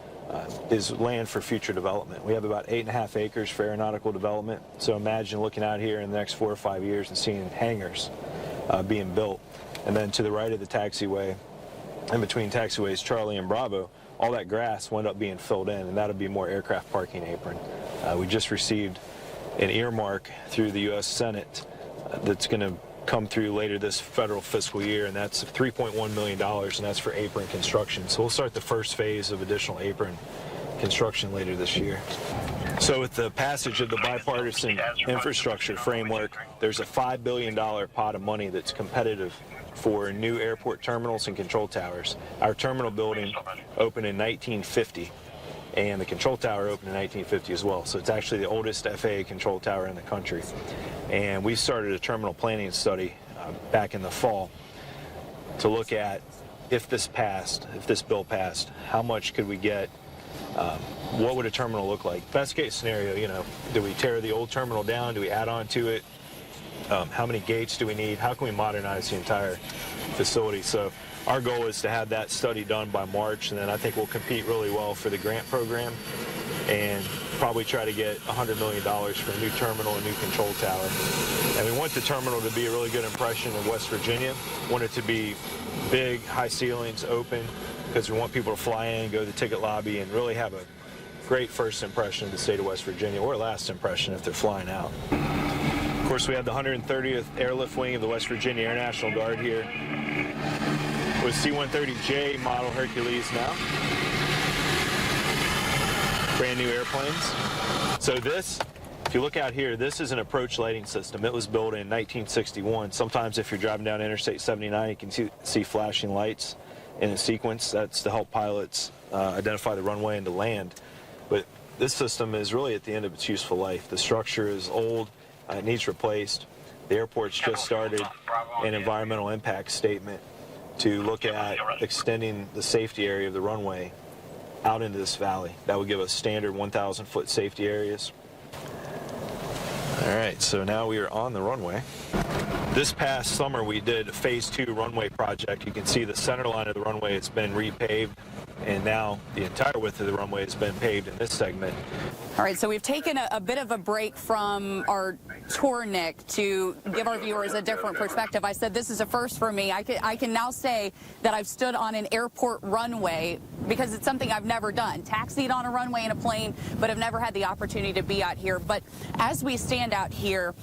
is land for future development. We have about 8.5 acres for aeronautical development. So imagine looking out here in the next 4 or 5 years and seeing hangars being built. And then to the right of the taxiway, in between taxiways Charlie and Bravo, all that grass will end up being filled in, and that'll be more aircraft parking apron. We just received an earmark through the U.S. Senate that's going to come through later this federal fiscal year, and that's $3.1 million, and that's for apron construction. So we'll start the first phase of additional apron construction later this year. So with the passage of the bipartisan infrastructure framework, there's a $5 billion pot of money that's competitive for new airport terminals and control towers. Our terminal building opened in 1950, and the control tower opened in 1950 as well. So it's actually the oldest FAA control tower in the country. And we started a terminal planning study back in the fall to look at if this bill passed, how much could we get, what would a terminal look like? Best case scenario, you know, do we tear the old terminal down? Do we add on to it? How many gates do we need? How can we modernize the entire facility? So our goal is to have that study done by March, and then I think we'll compete really well for the grant program and probably try to get $100 million for a new terminal and new control tower. And we want the terminal to be a really good impression of West Virginia. We want it to be big, high ceilings, open, because we want people to fly in, go to the ticket lobby, and really have a great first impression of the state of West Virginia, or last impression if they're flying out. Of course, we have the 130th Airlift Wing of the West Virginia Air National Guard here with C-130J model Hercules now. Brand new airplanes. So this, if you look out here, this is an approach lighting system. It was built in 1961. Sometimes if you're driving down Interstate 79, you can see flashing lights in a sequence. That's to help pilots identify the runway and to land. But this system is really at the end of its useful life. The structure is old. It needs replaced. The airport's just started an environmental impact statement to look at extending the safety area of the runway out into this valley. That would give us standard 1,000-foot safety areas. All right, so now we are on the runway. This past summer, we did a Phase 2 runway project. You can see the center line of the runway has been repaved, and now the entire width of the runway has been paved in this segment. All right, so we've taken a bit of a break from our tour, Nick, to give our viewers a different perspective. I said this is a first for me. I can now say that I've stood on an airport runway because it's something I've never done. Taxied on a runway in a plane, but I've never had the opportunity to be out here. But as we stand out here,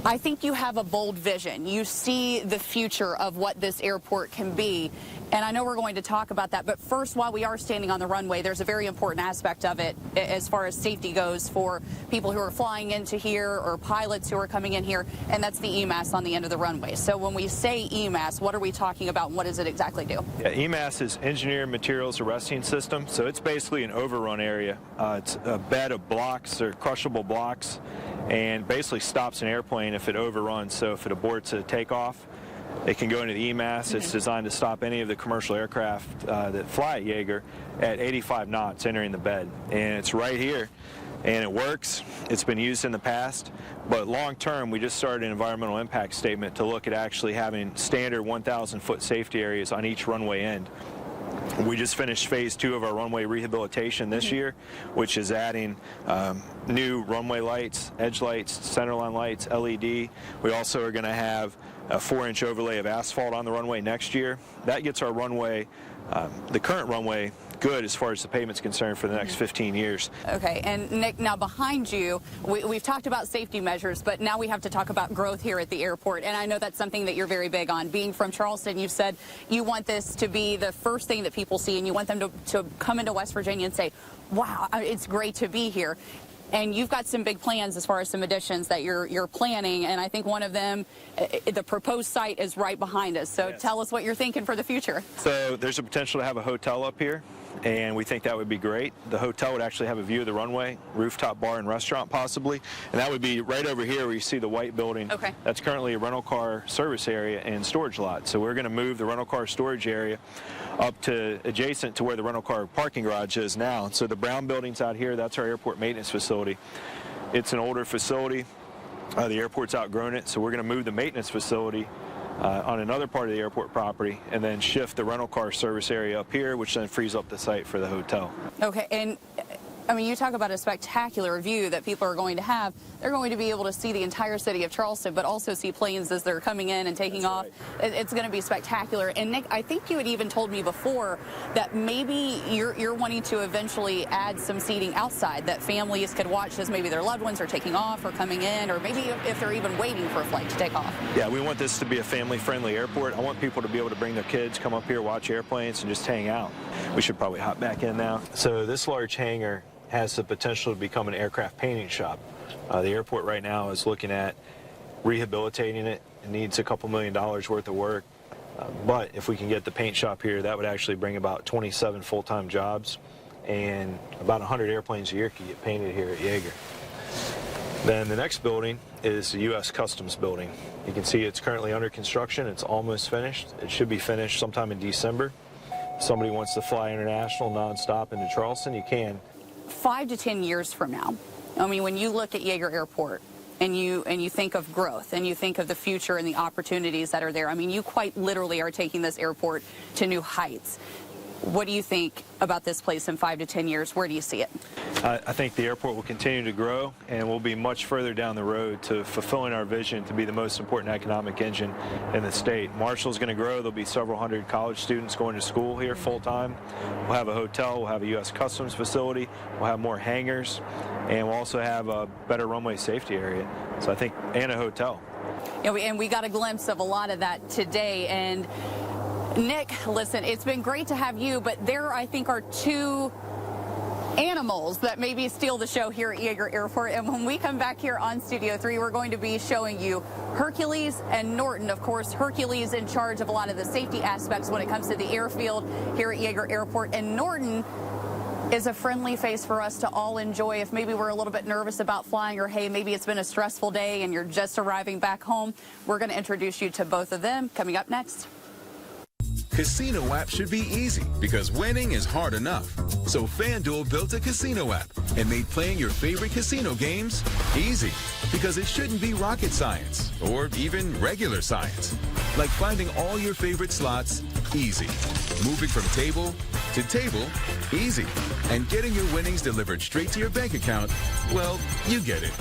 I think you have a bold vision. You see the future of what this airport can be. And I know we're going to talk about that. But first, while we are standing on the runway, there's a very important aspect of it as far as safety goes for people who are flying into here or pilots who are coming in here. And that's the EMAS on the end of the runway. So when we say EMAS, what are we talking about and what does it exactly do? Yeah, EMAS is Engineered Materials Arresting System. So it's basically an overrun area. It's a bed of blocks or crushable blocks, and basically stops an airplane if it overruns. So if it aborts a takeoff, it can go into the EMAS. It's designed to stop any of the commercial aircraft that fly at Yeager at 85 knots entering the bed. And it's right here, and it works. It's been used in the past, but long term, we just started an environmental impact statement to look at actually having standard 1,000-foot safety areas on each runway end. We just finished Phase 2 of our runway rehabilitation this year, which is adding new runway lights, edge lights, centerline lights, LED. We also are going to have a 4-inch overlay of asphalt on the runway next year. That gets our runway, the current runway, good as far as the pavement's concerned for the next 15 years. Okay, and Nick, now behind you, we've talked about safety measures, but now we have to talk about growth here at the airport, and I know that's something that you're very big on. Being from Charleston, you said you want this to be the first thing that people see, and you want them to come into West Virginia and say, wow, it's great to be here. And you've got some big plans as far as some additions that you're planning, and I think one of them, the proposed site is right behind us. So yes. Tell us what you're thinking for the future. So there's a potential to have a hotel up here, and we think that would be great. The hotel would actually have a view of the runway, rooftop bar and restaurant possibly, and that would be right over here where you see the white building. Okay. That's currently a rental car service area and storage lot. So we're going to move the rental car storage area up to adjacent to where the rental car parking garage is now. So the brown building's out here, that's our airport maintenance facility. It's an older facility. The airport's outgrown it, so we're going to move the maintenance facility on another part of the airport property and then shift the rental car service area up here, which then frees up the site for the hotel. Okay, and I mean, you talk about a spectacular view that people are going to have. They're going to be able to see the entire city of Charleston, but also see planes as they're coming in and taking off. Right. It's going to be spectacular. And Nick, I think you had even told me before that maybe you're wanting to eventually add some seating outside that families could watch as maybe their loved ones are taking off or coming in, or maybe if they're even waiting for a flight to take off. Yeah, we want this to be a family-friendly airport. I want people to be able to bring their kids, come up here, watch airplanes, and just hang out. We should probably hop back in now. So this large hangar has the potential to become an aircraft painting shop. The airport right now is looking at rehabilitating it. It needs a couple $1 million worth of work. But if we can get the paint shop here, that would actually bring about 27 full-time jobs, and about 100 airplanes a year could get painted here at Yeager. Then the next building is the U.S. Customs building. You can see it's currently under construction. It's almost finished. It should be finished sometime in December. If somebody wants to fly international nonstop into Charleston, you can. 5 to 10 years from now, I mean, when you look at Yeager Airport and you think of growth and you think of the future and the opportunities that are there, I mean, you quite literally are taking this airport to new heights. What do you think about this place in 5 to 10 years? Where do you see it? I think the airport will continue to grow, and we'll be much further down the road to fulfilling our vision to be the most important economic engine in the state. Marshall's going to grow. There'll be several hundred college students going to school here full-time. We'll have a hotel. We'll have a U.S. Customs facility. We'll have more hangars, and we'll also have a better runway safety area. So I think, and a hotel. You know, and we got a glimpse of a lot of that today. And Nick, listen, it's been great to have you, but there, I think, are two animals that maybe steal the show here at Yeager Airport. And when we come back here on Studio 3, we're going to be showing you Hercules and Norton. Of course, Hercules in charge of a lot of the safety aspects when it comes to the airfield here at Yeager Airport. And Norton is a friendly face for us to all enjoy if maybe we're a little bit nervous about flying, or hey, maybe it's been a stressful day and you're just arriving back home. We're going to introduce you to both of them coming up next. Casino app should be easy because winning is hard enough. So FanDuel built a casino app. and made playing your favorite casino games easy. Because it shouldn't be rocket science or even regular science. Like finding all your favorite slots easy. Moving from table to table easy. And getting your winnings delivered straight to your bank account, well, you get it.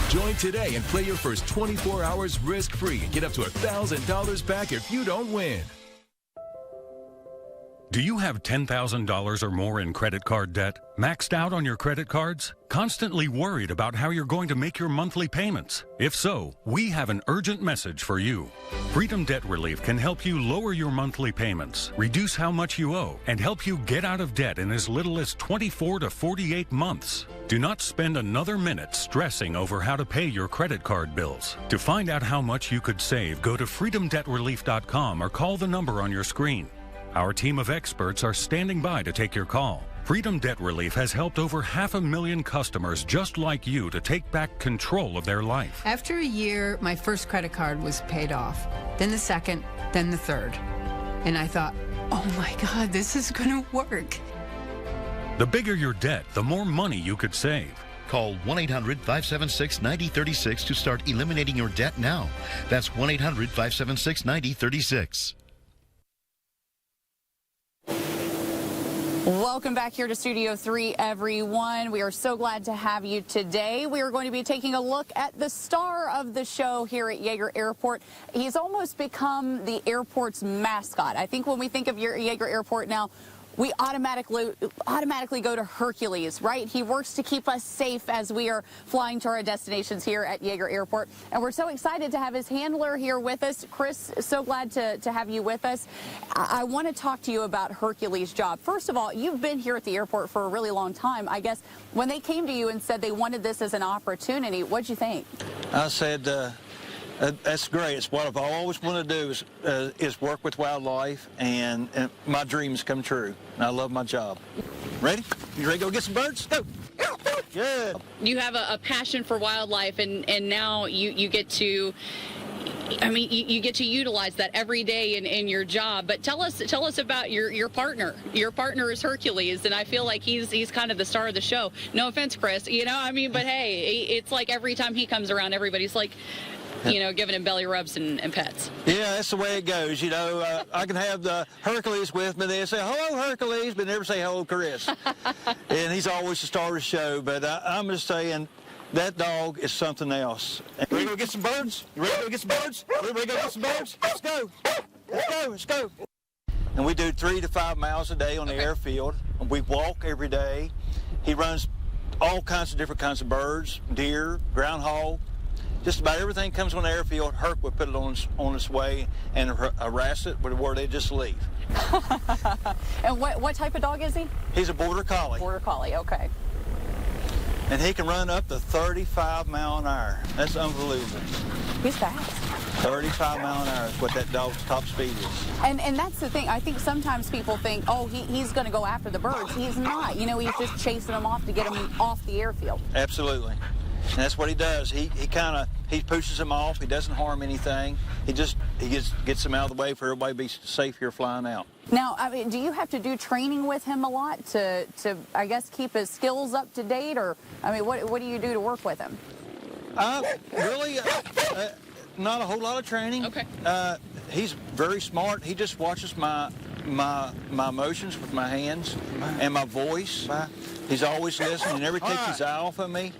Join today and play your first 24 hours risk-free and get up to $1,000 back if you don't win. Do you have $10,000 or more in credit card debt? Maxed out on your credit cards? Constantly worried about how you're going to make your monthly payments? If so, we have an urgent message for you. Freedom Debt Relief can help you lower your monthly payments, reduce how much you owe, and help you get out of debt in as little as 24 to 48 months. Do not spend another minute stressing over how to pay your credit card bills. To find out how much you could save, go to freedomdebtrelief.com or call the number on your screen. Our team of experts are standing by to take your call. Freedom Debt Relief has helped over 500,000 customers just like you to take back control of their life. After a year, my first credit card was paid off, then the second, then the third. And I thought, oh my God, this is going to work. The bigger your debt, the more money you could save. Call 1-800-576-9036 to start eliminating your debt now. That's 1-800-576-9036. Welcome back here to Studio 3, everyone. We are so glad to have you today. We are going to be taking a look at the star of the show here at Yeager Airport. He's almost become the airport's mascot. I think when we think of Yeager Airport now, we automatically go to Hercules, right? He works to keep us safe as we are flying to our destinations here at Yeager Airport. And we're so excited to have his handler here with us. Chris, so glad to have you with us. I want to talk to you about Hercules' job. First of all, you've been here at the airport for a really long time. I guess when they came to you and said they wanted this as an opportunity, what'd you think? I said, that's great. It's what I've always wanted to do is work with wildlife, and my dreams come true. And I love my job. Ready? You ready to go get some birds? Go. Good. You have a passion for wildlife, and now you get to, I mean, you get to utilize that every day in your job. But tell us about your partner. Your partner is Hercules, and I feel like he's kind of the star of the show. No offense, Chris. You know, I mean, but hey, it's like every time he comes around, everybody's like, you know, giving him belly rubs and pets. Yeah, that's the way it goes. You know, I can have the Hercules with me. They say, hello, Hercules, but never say hello, Chris. And he's always the star of the show. But I'm just saying, that dog is something else. Ready to go get some birds? You ready to go get some birds? Ready to go get some birds? Let's go. Let's go. Let's go. And we do 3 to 5 miles a day on the airfield. We walk every day. He runs all kinds of different kinds of birds, deer, groundhog. Just about everything comes on the airfield, Herc would put it on its way and harass it where they just leave. And what type of dog is he? He's a border collie. Border collie, okay. And he can run up to 35 mile an hour. That's unbelievable. He's fast. 35 mile an hour is what that dog's top speed is. And that's the thing. I think sometimes people think, oh, he's going to go after the birds. He's not. You know, he's just chasing them off to get them off the airfield. Absolutely. And that's what he does. He pushes them off. He doesn't harm anything. He gets them out of the way for everybody to be safe here flying out. Now, I mean, do you have to do training with him a lot to I guess keep his skills up to date, or I mean, what do you do to work with him? Really, not a whole lot of training. Okay. He's very smart. He just watches my motions with my hands and my voice. He's always listening. He never takes his eye off of me.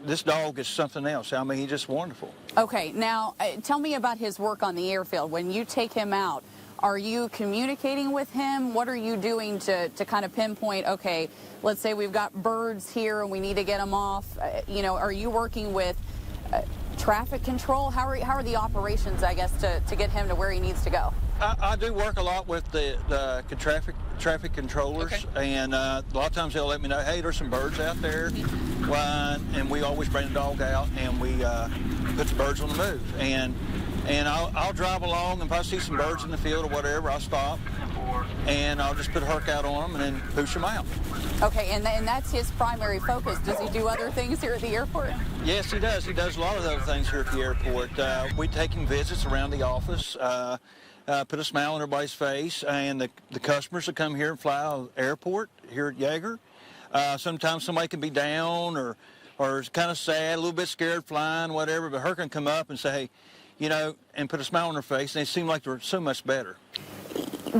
This dog is something else. I mean, he's just wonderful. Okay, now tell me about his work on the airfield. When you take him out, are you communicating with him? What are you doing to kind of pinpoint, okay, let's say we've got birds here and we need to get them off. You know, are you working with traffic control? How are the operations, I guess, to get him to where he needs to go? I do work a lot with the traffic controllers, and a lot of times they'll let me know, hey, there's some birds out there, and we always bring the dog out and we put the birds on the move. And I'll drive along, and if I see some birds in the field or whatever, I'll stop and I'll just put a Herc out on them and then push them out. Okay, and that's his primary focus. Does he do other things here at the airport? Yes, he does. He does a lot of other things here at the airport. We take him visits around the office. Put a smile on everybody's face, and the customers that come here and fly out of the airport here at Yeager, Sometimes somebody can be down or kind of sad, a little bit scared flying, whatever, but her can come up and say, hey, you know, and put a smile on her face, and they seem like they're so much better.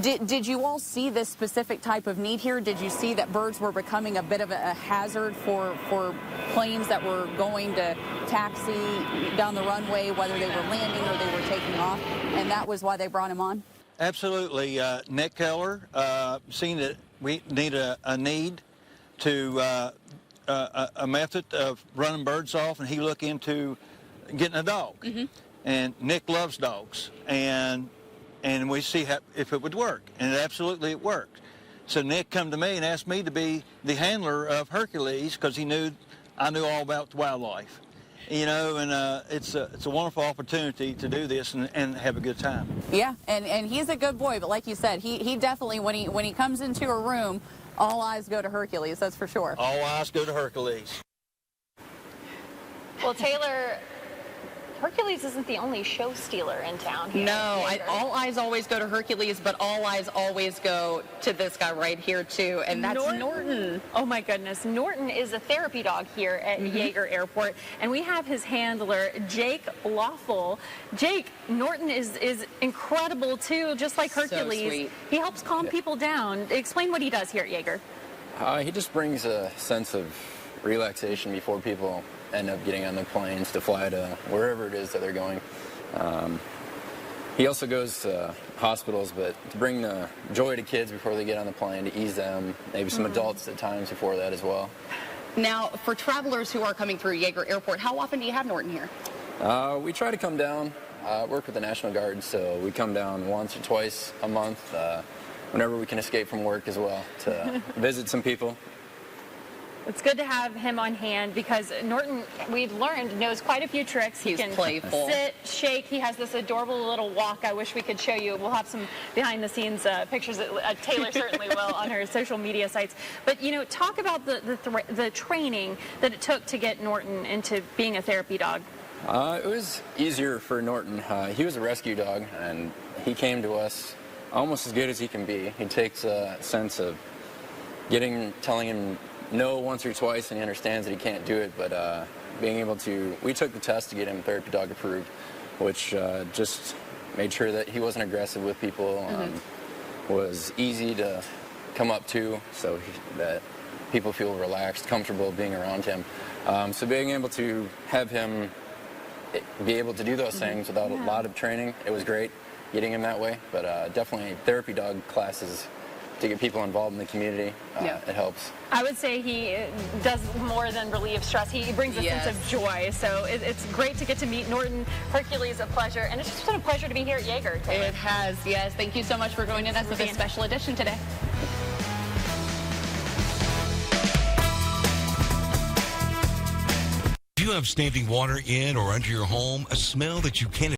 Did you all see this specific type of need here? Did you see that birds were becoming a bit of a hazard for planes that were going to taxi down the runway, whether they were landing or they were taking off, and that was why they brought him on? Absolutely. Nick Keller seen that we need a need to a method of running birds off, and he looked into getting a dog. Mm-hmm. And Nick loves dogs, and we see if it would work, and absolutely it worked. So Nick come to me and asked me to be the handler of Hercules because I knew all about the wildlife, you know, and it's a wonderful opportunity to do this and have a good time. Yeah, and he's a good boy, but like you said, he definitely, when he comes into a room, all eyes go to Hercules, that's for sure. All eyes go to Hercules. Well, Taylor, Hercules isn't the only show stealer in town here. No, all eyes always go to Hercules, but all eyes always go to this guy right here, too, and that's Norton. Oh, my goodness. Norton is a therapy dog here at Yeager Airport, and we have his handler, Jake Lawful. Jake, Norton is incredible, too, just like Hercules. So sweet. He helps calm people down. Explain what he does here at Yeager. He just brings a sense of relaxation before people end up getting on the planes to fly to wherever it is that they're going. He also goes to hospitals, but to bring the joy to kids before they get on the plane, to ease them, maybe some adults at times before that as well. Now, for travelers who are coming through Yeager Airport, how often do you have Norton here? We try to come down, work with the National Guard, so we come down once or twice a month, whenever we can escape from work as well, to visit some people. It's good to have him on hand because Norton, we've learned, knows quite a few tricks. He's playful. Sit, shake. He has this adorable little walk I wish we could show you. We'll have some behind-the-scenes pictures that Taylor certainly will on her social media sites. But, you know, talk about the training that it took to get Norton into being a therapy dog. It was easier for Norton. He was a rescue dog, and he came to us almost as good as he can be. He takes a sense of telling him no once or twice, and he understands that he can't do it, but being able to, we took the test to get him therapy dog approved, which just made sure that he wasn't aggressive with people, was easy to come up to, so that people feel relaxed, comfortable being around him. So being able to have him be able to do those things without a lot of training, it was great getting him that way, but definitely therapy dog classes to get people involved in the community, it helps. I would say he does more than relieve stress. He brings a sense of joy. So it's great to get to meet Norton. Hercules, a pleasure. And it's just been a pleasure to be here at Yeager, Taylor. It has, yes. Thank you so much for joining us with this special edition today. Do you have standing water in or under your home? A smell that you can't